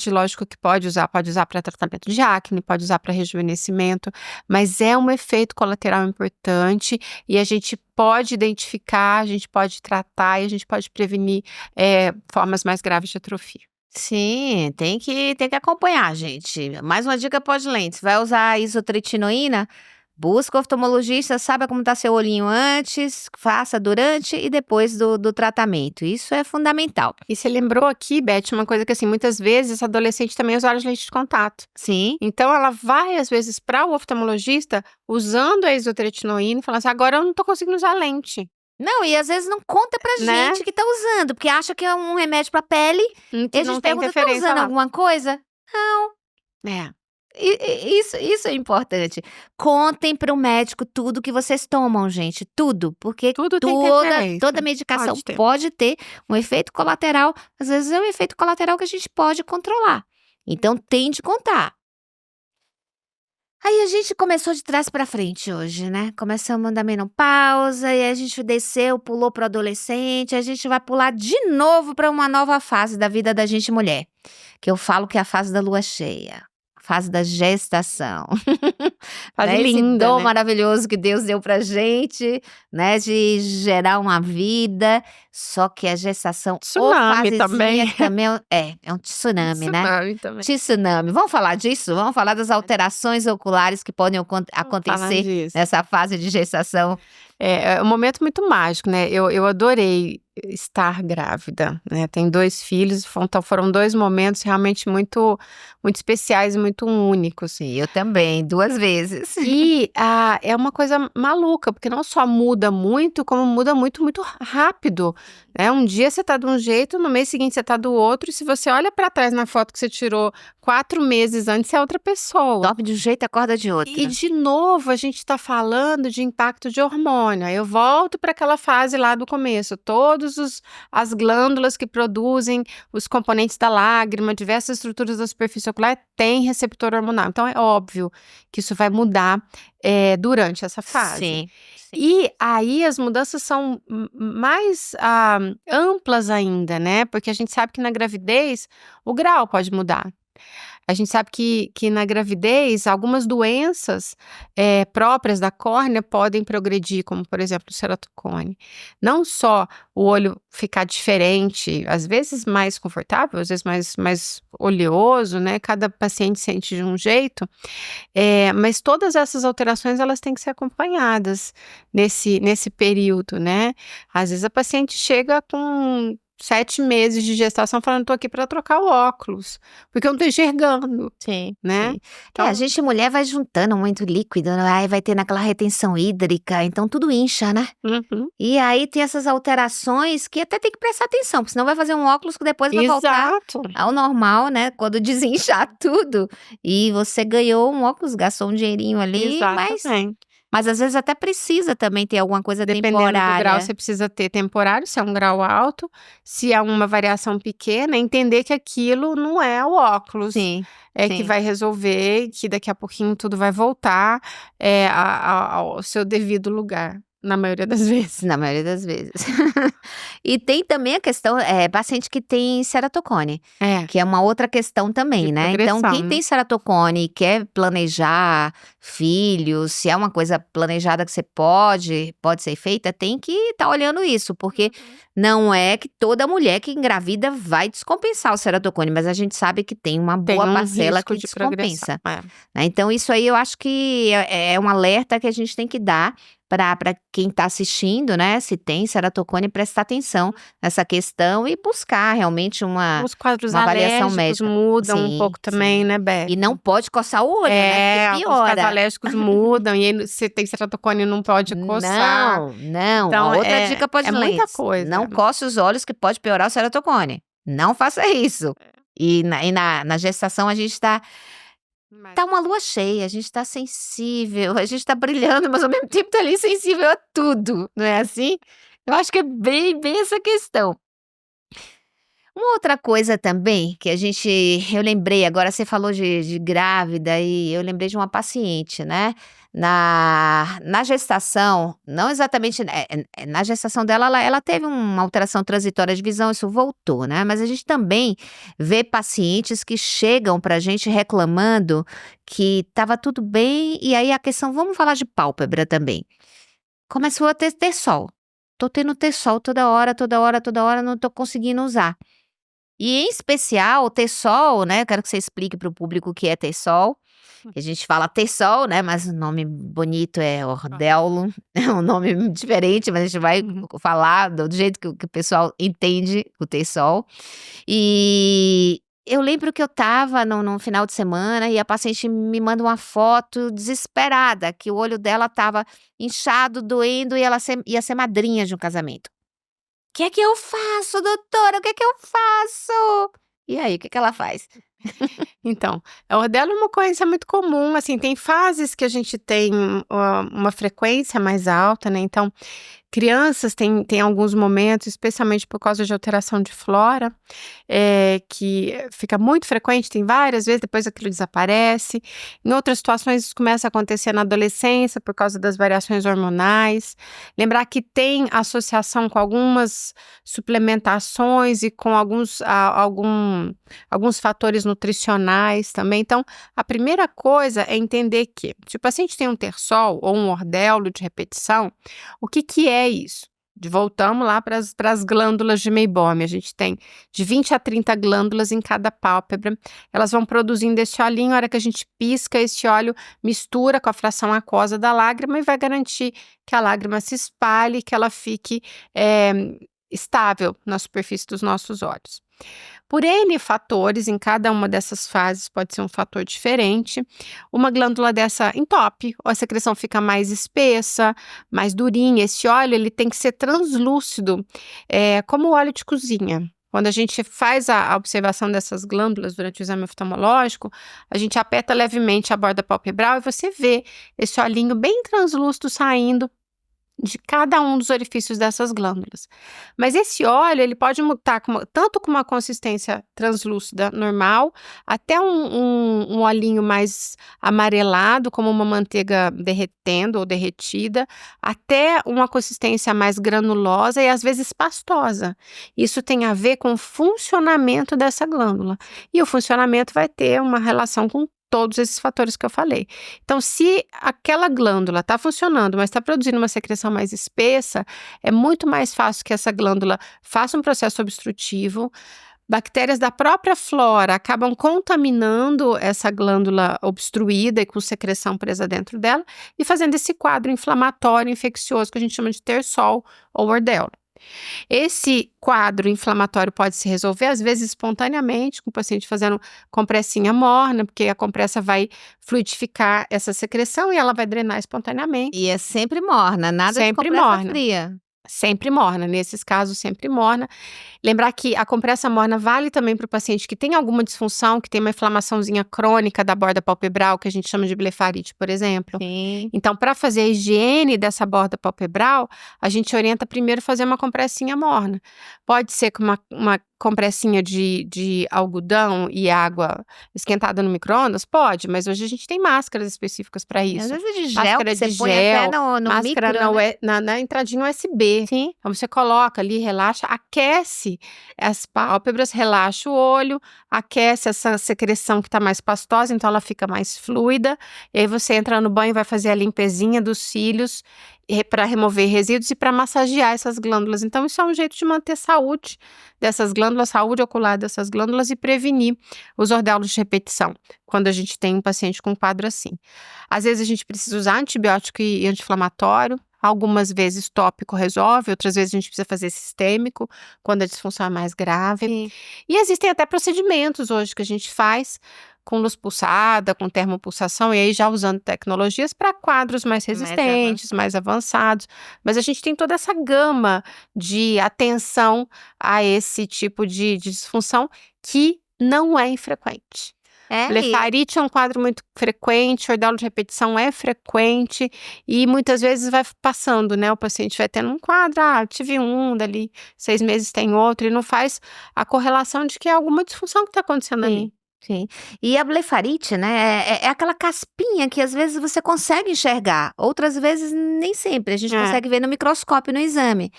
lógico que pode usar para tratamento de acne, pode usar para rejuvenescimento, mas é um efeito colateral importante e a gente pode identificar, a gente pode tratar e a gente pode prevenir formas mais graves de atrofia. Sim, tem que acompanhar, gente. Mais uma dica pós-lentes. Vai usar isotretinoína? Busca o oftalmologista, saiba como está seu olhinho antes, faça durante e depois do tratamento. Isso é fundamental. E você lembrou aqui, Beth, uma coisa que assim, muitas vezes a adolescente também usa as lentes de contato. Sim. Então ela vai, às vezes, para o oftalmologista usando a isotretinoína e fala assim, agora eu não tô conseguindo usar lente. Não, e às vezes não conta pra Né? gente que tá usando, porque acha que é um remédio pra pele. E a Não gente tem pergunta, tá interferência usando lá. alguma coisa? É. Isso é importante. Contem pro médico tudo que vocês tomam, gente. Tudo. Porque Tudo tem toda interferência. medicação Pode ter. pode ter um efeito colateral. Às vezes é um efeito colateral que a gente pode controlar. Então tem de contar. Aí a gente começou de trás pra frente hoje, né? Começamos da menopausa, e a gente desceu, pulou pro adolescente, a gente vai pular de novo pra uma nova fase da vida da gente mulher, que eu falo que é a fase da lua cheia, a fase da gestação. Fase Né? Esse linda, dom né? maravilhoso que Deus deu pra gente, né? De gerar uma vida, só que a gestação ou Tsunami fasezinha também. é um tsunami, né? Tsunami também. Tsunami. Vamos falar disso? Vamos falar das alterações oculares que podem Falar acontecer disso. nessa fase de gestação. É um momento muito mágico, né? Eu adorei estar grávida, né? Tenho 2 filhos, então foram 2 momentos realmente muito, muito especiais e muito únicos. Sim, eu também, 2 vezes. E é uma coisa maluca, porque não só muda muito, como muda muito, muito rápido, né? Um dia você tá de um jeito, no mês seguinte você tá do outro, e se você olha pra trás na foto que você tirou 4 meses antes, você é outra pessoa. Dorme de um jeito e acorda de outro. E de novo a gente tá falando de impacto de hormônio. Aí eu volto para aquela fase lá do começo. As glândulas que produzem os componentes da lágrima, diversas estruturas da superfície ocular têm receptor hormonal. Então é óbvio que isso vai mudar durante essa fase. Sim. E aí as mudanças são mais amplas ainda, né? Porque a gente sabe que na gravidez o grau pode mudar. A gente sabe que na gravidez algumas doenças próprias da córnea podem progredir, como por exemplo o ceratocone. Não só o olho ficar diferente, às vezes mais confortável, às vezes mais oleoso, né? Cada paciente sente de um jeito, mas todas essas alterações elas têm que ser acompanhadas nesse período, né? Às vezes a paciente chega com 7 meses de gestação falando, tô aqui para trocar o óculos, porque eu não tô enxergando, Sim. né? Sim. Então, A gente mulher vai juntando muito líquido, né? Aí vai ter naquela retenção hídrica, então tudo incha, né? uhum, E aí tem essas alterações que até tem que prestar atenção, porque senão vai fazer um óculos que depois vai voltar exato. ao normal, né? Quando desinchar tudo. E você ganhou um óculos, gastou um dinheirinho ali, Exatamente. mas às vezes até precisa também ter alguma coisa Dependendo temporária. do grau, você precisa ter temporário, se é um grau alto, se é uma variação pequena, entender que aquilo não é o óculos. Sim. Que sim. vai resolver, que daqui a pouquinho tudo vai voltar ao seu devido lugar, na maioria das vezes. Na maioria das vezes. E tem também a questão, paciente que tem ceratocone, que é uma outra questão também, De né? Então, progressão, quem né? tem ceratocone e quer planejar filhos, se é uma coisa planejada que você pode ser feita, tem que estar olhando isso, porque não é que toda mulher que engravida vai descompensar o ceratocone, mas a gente sabe que tem uma Tem boa um parcela risco que de progressão. descompensa. Né? Então, isso aí eu acho que é um alerta que a gente tem que dar para quem está assistindo, né? Se tem ceratocone, prestar atenção nessa questão e buscar realmente Os quadros uma avaliação alérgicos médica. mudam um Sim, pouco também, sim. né, Beth? E não pode coçar o olho, né? Porque Os quadros piora. alérgicos mudam, e aí você tem ceratocone não pode coçar. Não. Então, A outra dica pode é muita coisa. Não coce os olhos que pode piorar o ceratocone. Não faça isso. E na gestação a gente tá uma lua cheia, a gente tá sensível, a gente tá brilhando, mas ao mesmo tempo tá ali sensível a tudo, não é assim? Eu acho que é bem essa questão. Uma outra coisa também que eu lembrei agora, você falou de grávida e eu lembrei de uma paciente, né, na gestação, não exatamente, na gestação dela, ela teve uma alteração transitória de visão, isso voltou, né, mas a gente também vê pacientes que chegam pra gente reclamando que estava tudo bem, e aí a questão, vamos falar de pálpebra também, começou a ter sol. Tô tendo ter-sol toda hora, não tô conseguindo usar. E em especial o ter-sol, né, eu quero que você explique para o público o que é ter-sol, que a gente fala ter-sol, né, mas o nome bonito é Ordello, é um nome diferente, mas a gente vai falar do jeito que o pessoal entende o ter-sol. E eu lembro que eu estava num final de semana e a paciente me manda uma foto desesperada, que o olho dela estava inchado, doendo e ela ia ser madrinha de um casamento. "O que é que eu faço, doutora? O que é que eu faço?" E aí, o que ela faz? Então, a ordelo é uma ocorrência muito comum, assim, tem fases que a gente tem, uma frequência mais alta, né, então, crianças têm alguns momentos, especialmente por causa de alteração de flora, que fica muito frequente, tem várias vezes, depois aquilo desaparece. Em outras situações, isso começa a acontecer na adolescência, por causa das variações hormonais. Lembrar que tem associação com algumas suplementações e com alguns fatores nutricionais também. Então, a primeira coisa é entender que, se o paciente tem um ter-sol ou um ordelo de repetição, o que é isso? Voltamos lá para as glândulas de Meibomi. A gente tem de 20 a 30 glândulas em cada pálpebra. Elas vão produzindo esse olhinho. A hora que a gente pisca, esse óleo mistura com a fração aquosa da lágrima e vai garantir que a lágrima se espalhe, que ela fique estável na superfície dos nossos olhos. Por N fatores, em cada uma dessas fases pode ser um fator diferente, uma glândula dessa entope, ou a secreção fica mais espessa, mais durinha. Esse óleo ele tem que ser translúcido, como o óleo de cozinha. Quando a gente faz a observação dessas glândulas durante o exame oftalmológico, a gente aperta levemente a borda palpebral e você vê esse olhinho bem translúcido saindo de cada um dos orifícios dessas glândulas. Mas esse óleo, ele pode mutar tanto com uma consistência translúcida normal, até um olhinho mais amarelado, como uma manteiga derretendo ou derretida, até uma consistência mais granulosa e às vezes pastosa. Isso tem a ver com o funcionamento dessa glândula. E o funcionamento vai ter uma relação com todos esses fatores que eu falei. Então, se aquela glândula está funcionando, mas está produzindo uma secreção mais espessa, é muito mais fácil que essa glândula faça um processo obstrutivo. Bactérias da própria flora acabam contaminando essa glândula obstruída e com secreção presa dentro dela e fazendo esse quadro inflamatório infeccioso que a gente chama de ter-sol ou ordelo. Esse quadro inflamatório pode se resolver, às vezes, espontaneamente, com o paciente fazendo compressinha morna, porque a compressa vai fluidificar essa secreção e ela vai drenar espontaneamente. E é sempre morna, nada de Sempre compressa morna. fria. Sempre morna, nesses casos sempre morna. Lembrar que a compressa morna vale também para o paciente que tem alguma disfunção, que tem uma inflamaçãozinha crônica da borda palpebral, que a gente chama de blefarite, por exemplo. Sim. Então, para fazer a higiene dessa borda palpebral, a gente orienta primeiro fazer uma compressinha morna. Pode ser com uma compressinha de algodão e água esquentada no micro-ondas? Pode, mas hoje a gente tem máscaras específicas para Às isso. vezes é de gel, Máscara que você de põe gel, até no máscara micro, né? na entradinha USB. Sim. Então você coloca ali, relaxa, aquece as pálpebras, relaxa o olho, aquece essa secreção que está mais pastosa, então ela fica mais fluida. E aí você entra no banho e vai fazer a limpezinha dos cílios para remover resíduos e para massagear essas glândulas. Então isso é um jeito de manter saúde dessas glândulas, saúde ocular dessas glândulas e prevenir os ordelos de repetição, quando a gente tem um paciente com um quadro assim. Às vezes a gente precisa usar antibiótico e anti-inflamatório. Algumas vezes tópico resolve, outras vezes a gente precisa fazer sistêmico, quando a disfunção é mais grave. Sim. E existem até procedimentos hoje que a gente faz com luz pulsada, com termopulsação, e aí já usando tecnologias para quadros mais resistentes, mais avançados. Mas a gente tem toda essa gama de atenção a esse tipo de disfunção que não é infrequente. Blefarite é um quadro muito frequente, oidolo de repetição é frequente e muitas vezes vai passando, né? O paciente vai tendo um quadro, tive um, dali 6 meses tem outro, e não faz a correlação de que é alguma disfunção que está acontecendo ali. Sim. E a blefarite, né, é aquela caspinha que às vezes você consegue enxergar, outras vezes nem sempre, a gente consegue ver no microscópio, no exame.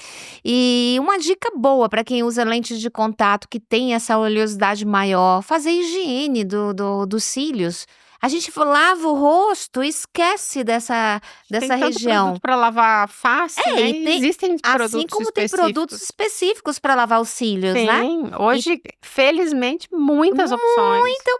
E uma dica boa para quem usa lentes de contato, que tem essa oleosidade maior, fazer higiene dos cílios. A gente lava o rosto e esquece dessa Tem tanto região. produto para lavar a face, né? e tem- Existem produtos Assim como tem específicos. produtos específicos para lavar os cílios, né? Sim, hoje, felizmente, muitas opções. Muita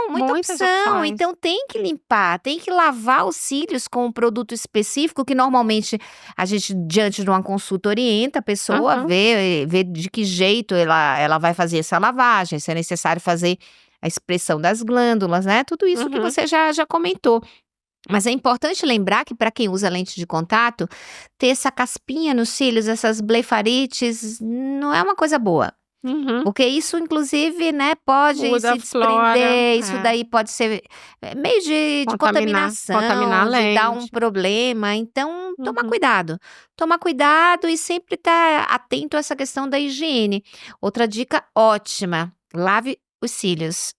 Muitas opção. opções. Então tem que limpar, tem que lavar os cílios com um produto específico que normalmente a gente, diante de uma consulta, orienta a pessoa a ver de que jeito ela vai fazer essa lavagem, se é necessário fazer a expressão das glândulas, né? Tudo isso que você já comentou. Mas é importante lembrar que para quem usa lente de contato, ter essa caspinha nos cílios, essas blefarites, não é uma coisa boa. Porque isso, inclusive, né, pode Muda se a flora, desprender, isso daí pode ser meio de contaminação, contaminar a de dar um lente. problema. Então, toma cuidado. Toma cuidado e sempre estar atento a essa questão da higiene. Outra dica ótima: lave os cílios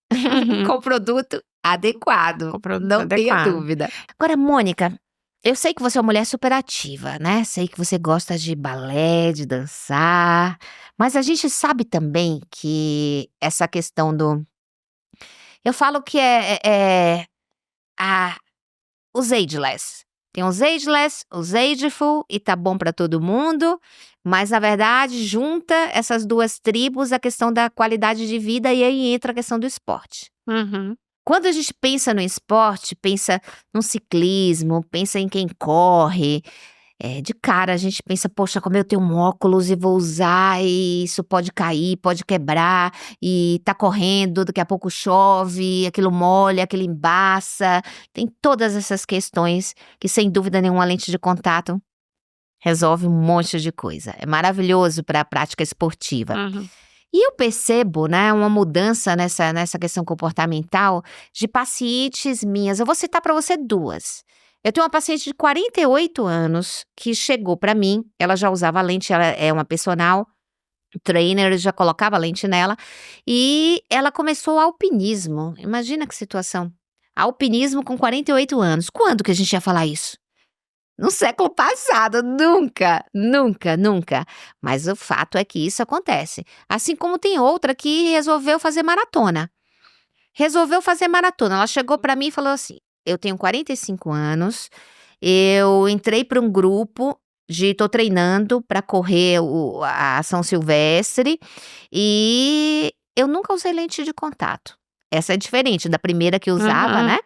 com o produto adequado. Com o produto Não tenha adequado. dúvida. Agora, Mônica, eu sei que você é uma mulher super ativa, né? Sei que você gosta de balé, de dançar, mas a gente sabe também que essa questão do... Eu falo que os ageless. Tem os ageless, os ageful, e tá bom pra todo mundo, mas na verdade junta essas duas tribos a questão da qualidade de vida, e aí entra a questão do esporte. Quando a gente pensa no esporte, pensa no ciclismo, pensa em quem corre, de cara a gente pensa, poxa, como eu tenho um óculos e vou usar e isso pode cair, pode quebrar, e tá correndo, daqui a pouco chove, aquilo molha, aquilo embaça. Tem todas essas questões que, sem dúvida nenhuma, a lente de contato resolve um monte de coisa. É maravilhoso para a prática esportiva. E eu percebo, né, uma mudança nessa questão comportamental de pacientes minhas. Eu vou citar para você 2. Eu tenho uma paciente de 48 anos que chegou para mim, ela já usava lente, ela é uma personal trainer, já colocava lente nela, e ela começou alpinismo. Imagina que situação. Alpinismo com 48 anos. Quando que a gente ia falar isso? No século passado, nunca. Mas o fato é que isso acontece. Assim como tem outra que resolveu fazer maratona. Ela chegou para mim e falou assim: eu tenho 45 anos, eu entrei para um grupo tô treinando para correr a São Silvestre e eu nunca usei lente de contato. Essa é diferente da primeira que usava, né?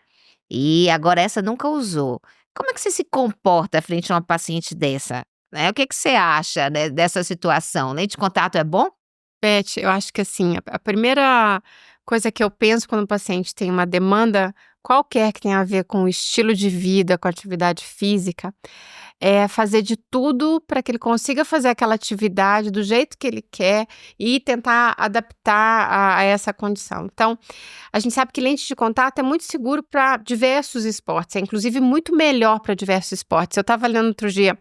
E agora essa nunca usou. Como é que você se comporta frente a uma paciente dessa? Né? O que você acha, né, dessa situação? Lente de contato é bom? Beth, eu acho que assim, a primeira coisa que eu penso quando o paciente tem uma demanda qualquer que tenha a ver com o estilo de vida, com a atividade física, é fazer de tudo para que ele consiga fazer aquela atividade do jeito que ele quer e tentar adaptar a essa condição. Então, a gente sabe que lente de contato é muito seguro para diversos esportes, é inclusive muito melhor para diversos esportes. Eu estava lendo outro dia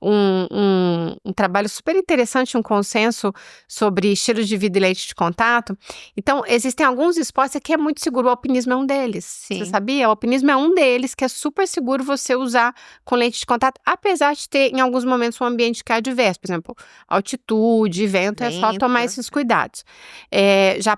um trabalho super interessante, um consenso sobre estilos de vida e lente de contato. Então, existem alguns esportes que é muito seguro, o alpinismo é um deles. Sim. Você sabia? O alpinismo é um deles que é super seguro você usar com lente de contato, apesar de ter, em alguns momentos, um ambiente que é adverso, por exemplo, altitude, vento, é só tomar esses cuidados. Já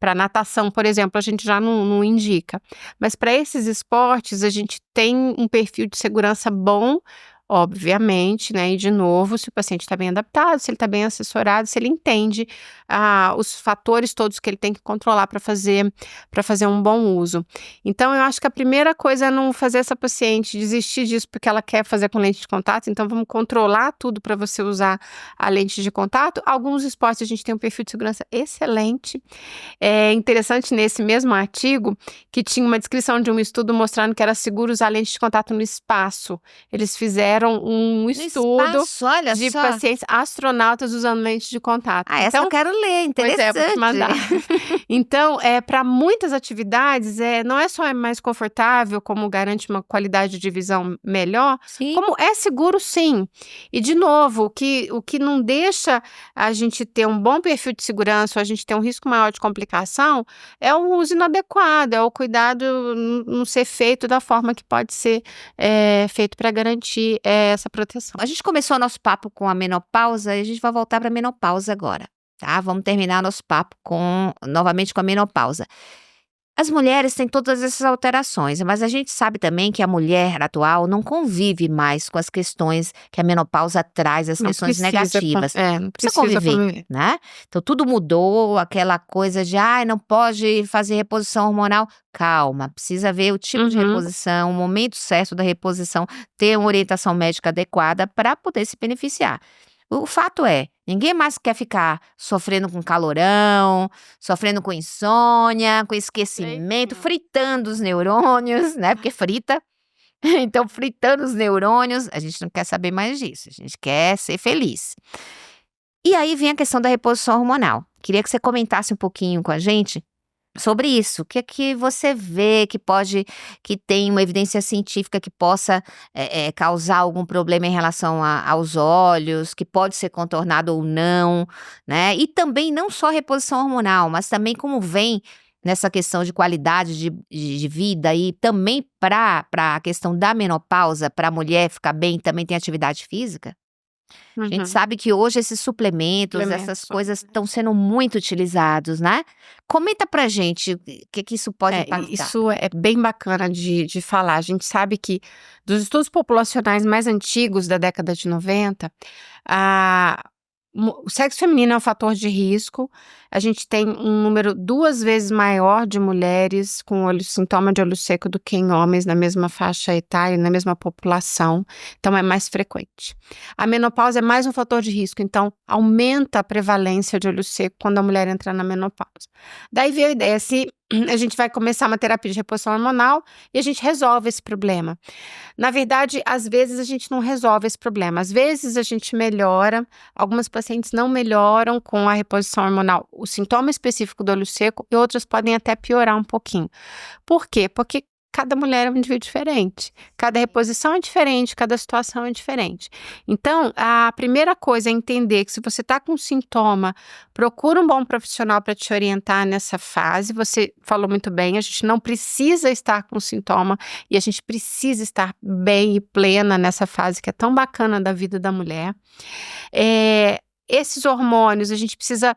para natação, por exemplo, a gente já não indica. Mas para esses esportes, a gente tem um perfil de segurança bom, obviamente, né? E de novo, se o paciente está bem adaptado, se ele está bem assessorado, se ele entende os fatores todos que ele tem que controlar para fazer um bom uso. Então, eu acho que a primeira coisa é não fazer essa paciente desistir disso porque ela quer fazer com lente de contato. Então, vamos controlar tudo para você usar a lente de contato. Alguns esportes a gente tem um perfil de segurança excelente. É interessante nesse mesmo artigo que tinha uma descrição de um estudo mostrando que era seguro usar lente de contato no espaço. Eles fizeram fizeram um No estudo espaço, olha de só. pacientes astronautas usando lentes de contato. Ah, essa eu Então, quero ler, pois é, vou te mandar. interessante. Então, para muitas atividades, não é só mais confortável, como garante uma qualidade de visão melhor, Sim. como é seguro sim. E, de novo, o que não deixa a gente ter um bom perfil de segurança, ou a gente ter um risco maior de complicação, é o uso inadequado, é o cuidado não ser feito da forma que pode ser feito para garantir essa proteção. A gente começou nosso papo com a menopausa e a gente vai voltar para a menopausa agora, tá? Vamos terminar nosso papo novamente com a menopausa. As mulheres têm todas essas alterações, mas a gente sabe também que a mulher atual não convive mais com as questões que a menopausa traz, as Não questões precisa, negativas. não Precisa conviver, né? Então tudo mudou, aquela coisa de, não pode fazer reposição hormonal. Calma, precisa ver o tipo de Uhum. reposição, o momento certo da reposição, ter uma orientação médica adequada para poder se beneficiar. O fato é, ninguém mais quer ficar sofrendo com calorão, sofrendo com insônia, com esquecimento, Jeitinho. fritando os neurônios, né? Porque frita. Então, fritando os neurônios, a gente não quer saber mais disso, a gente quer ser feliz. E aí vem a questão da reposição hormonal. Queria que você comentasse um pouquinho com a gente sobre isso. O que é que você vê que tem uma evidência científica que possa causar algum problema em relação aos olhos, que pode ser contornado ou não, né? E também não só reposição hormonal, mas também como vem nessa questão de qualidade de vida e também para a questão da menopausa, para a mulher ficar bem, também tem atividade física. A gente Uhum. sabe que hoje esses suplementos, essas coisas estão sendo muito utilizados, né? Comenta pra gente o que isso pode impactar. Isso é bem bacana de falar. A gente sabe que dos estudos populacionais mais antigos da década de 90, o sexo feminino é um fator de risco. A gente tem um número 2 vezes maior de mulheres com sintoma de olho seco do que em homens na mesma faixa etária, na mesma população. Então, é mais frequente. A menopausa é mais um fator de risco, então aumenta a prevalência de olho seco quando a mulher entra na menopausa. Daí veio a ideia, se a gente vai começar uma terapia de reposição hormonal e a gente resolve esse problema. Na verdade, às vezes a gente não resolve esse problema, às vezes a gente melhora, algumas pacientes não melhoram com a reposição hormonal, o sintoma específico do olho seco, e outras podem até piorar um pouquinho. Por quê? Porque cada mulher é um indivíduo diferente, cada reposição é diferente, cada situação é diferente. Então, a primeira coisa é entender que se você está com sintoma, procura um bom profissional para te orientar nessa fase. Você falou muito bem, a gente não precisa estar com sintoma e a gente precisa estar bem e plena nessa fase que é tão bacana da vida da mulher. Esses hormônios, a gente precisa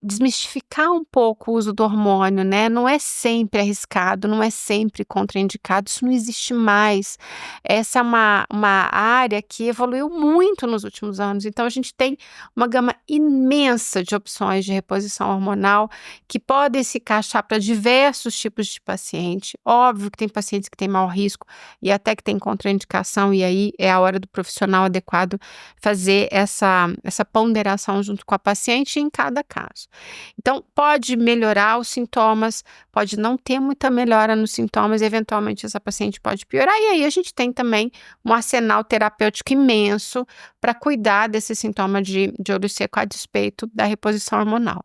desmistificar um pouco o uso do hormônio, né? Não é sempre arriscado, não é sempre contraindicado, isso não existe mais. Essa é uma área que evoluiu muito nos últimos anos, então a gente tem uma gama imensa de opções de reposição hormonal que podem se encaixar para diversos tipos de paciente. Óbvio que tem pacientes que têm maior risco e até que tem contraindicação, e aí é a hora do profissional adequado fazer essa ponderação junto com a paciente em cada caso. Então, pode melhorar os sintomas, pode não ter muita melhora nos sintomas, eventualmente essa paciente pode piorar, e aí a gente tem também um arsenal terapêutico imenso para cuidar desse sintoma de olho seco a despeito da reposição hormonal.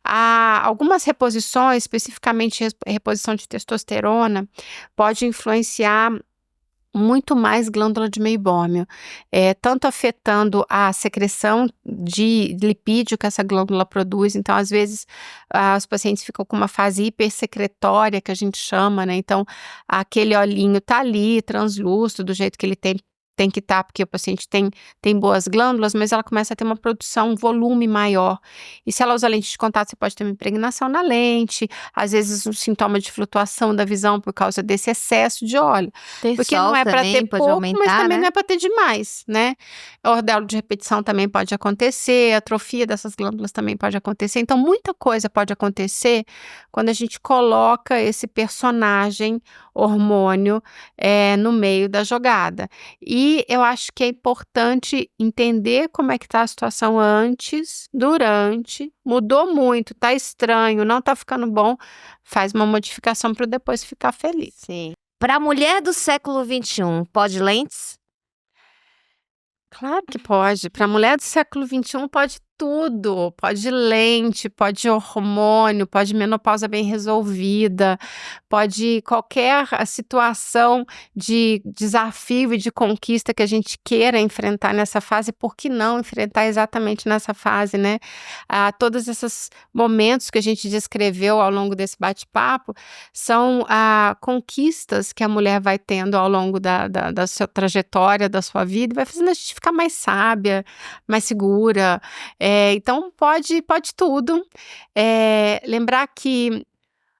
Algumas reposições, especificamente reposição de testosterona, pode influenciar muito mais glândula de Meibômio, tanto afetando a secreção de lipídio que essa glândula produz. Então, às vezes, os pacientes ficam com uma fase hipersecretória, que a gente chama, né? Então, aquele olhinho tá ali, translúcido, do jeito que ele tem que estar, porque o paciente tem boas glândulas, mas ela começa a ter uma produção, um volume maior. E se ela usa lente de contato, você pode ter uma impregnação na lente, às vezes um sintoma de flutuação da visão por causa desse excesso de óleo. Porque não é para ter pouco, mas também não é para ter demais, né? Ordelo de repetição também pode acontecer, atrofia dessas glândulas também pode acontecer. Então, muita coisa pode acontecer quando a gente coloca esse personagem hormônio no meio da jogada. E eu acho que é importante entender como é que está a situação antes, durante, mudou muito, tá estranho, não tá ficando bom, faz uma modificação para depois ficar feliz. Sim. Para a mulher do século XXI, pode lentes? Claro que pode. Para a mulher do século XXI pode tudo. Pode lente, pode hormônio, pode menopausa bem resolvida, pode qualquer situação de desafio e de conquista que a gente queira enfrentar nessa fase, por que não enfrentar exatamente nessa fase, né? Todos esses momentos que a gente descreveu ao longo desse bate-papo são conquistas que a mulher vai tendo ao longo da sua trajetória, da sua vida, e vai fazendo a gente ficar mais sábia, mais segura. Então pode tudo. Lembrar que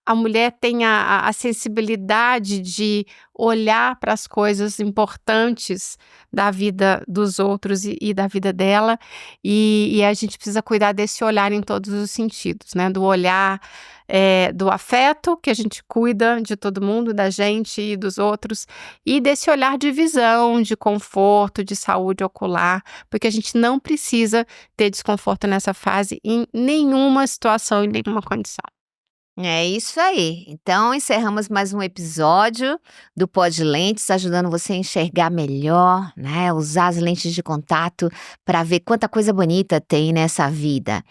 a mulher tem a sensibilidade de olhar para as coisas importantes da vida dos outros e da vida dela, e a gente precisa cuidar desse olhar em todos os sentidos, né? Do olhar do afeto, que a gente cuida de todo mundo, da gente e dos outros, e desse olhar de visão, de conforto, de saúde ocular, porque a gente não precisa ter desconforto nessa fase em nenhuma situação, em nenhuma condição. É isso aí. Então, encerramos mais um episódio do Pod Lentes, ajudando você a enxergar melhor, né? Usar as lentes de contato para ver quanta coisa bonita tem nessa vida.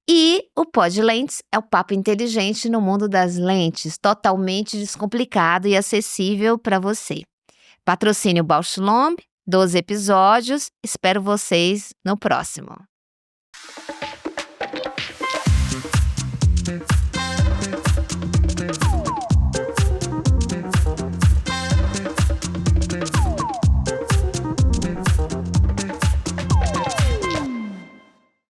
E o Pod Lentes é o papo inteligente no mundo das lentes, totalmente descomplicado e acessível para você. Patrocínio Bausch Lomb, 12 episódios. Espero vocês no próximo.